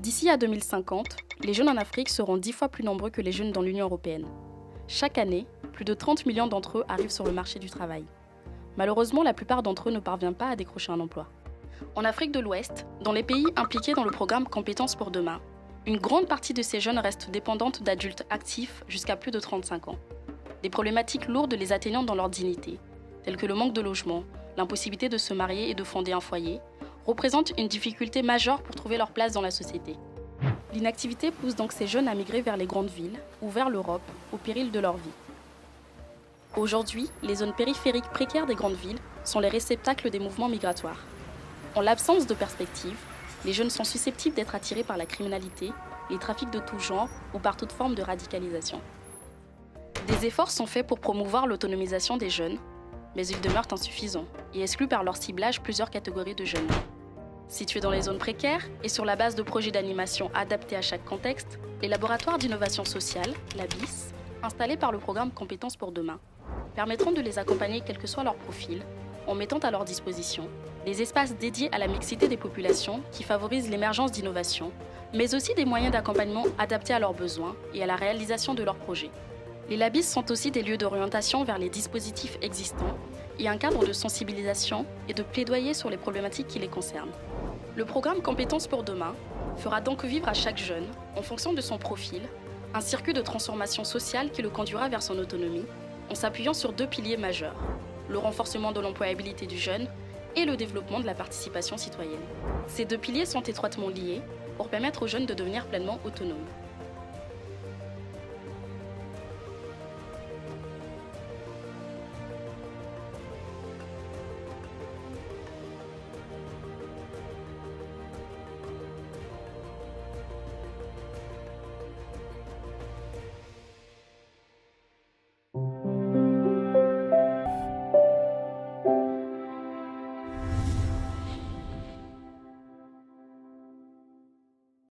D'ici à 2050, les jeunes en Afrique seront 10 fois plus nombreux que les jeunes dans l'Union européenne. Chaque année, plus de 30 millions d'entre eux arrivent sur le marché du travail. Malheureusement, la plupart d'entre eux ne parviennent pas à décrocher un emploi. En Afrique de l'Ouest, dans les pays impliqués dans le programme Compétences pour demain, une grande partie de ces jeunes restent dépendantes d'adultes actifs jusqu'à plus de 35 ans. Des problématiques lourdes les atteignant dans leur dignité, telles que le manque de logement, l'impossibilité de se marier et de fonder un foyer, représentent une difficulté majeure pour trouver leur place dans la société. L'inactivité pousse donc ces jeunes à migrer vers les grandes villes ou vers l'Europe, au péril de leur vie. Aujourd'hui, les zones périphériques précaires des grandes villes sont les réceptacles des mouvements migratoires. En l'absence de perspective, les jeunes sont susceptibles d'être attirés par la criminalité, les trafics de tout genre ou par toute forme de radicalisation. Des efforts sont faits pour promouvoir l'autonomisation des jeunes, mais ils demeurent insuffisants et excluent par leur ciblage plusieurs catégories de jeunes. Situés dans les zones précaires et sur la base de projets d'animation adaptés à chaque contexte, les laboratoires d'innovation sociale, LABIS, installés par le programme Compétences pour demain, permettront de les accompagner quel que soit leur profil, en mettant à leur disposition des espaces dédiés à la mixité des populations qui favorisent l'émergence d'innovations, mais aussi des moyens d'accompagnement adaptés à leurs besoins et à la réalisation de leurs projets. Les LABIS sont aussi des lieux d'orientation vers les dispositifs existants et un cadre de sensibilisation et de plaidoyer sur les problématiques qui les concernent. Le programme Compétences pour demain fera donc vivre à chaque jeune, en fonction de son profil, un circuit de transformation sociale qui le conduira vers son autonomie, en s'appuyant sur deux piliers majeurs, le renforcement de l'employabilité du jeune et le développement de la participation citoyenne. Ces deux piliers sont étroitement liés pour permettre aux jeunes de devenir pleinement autonomes.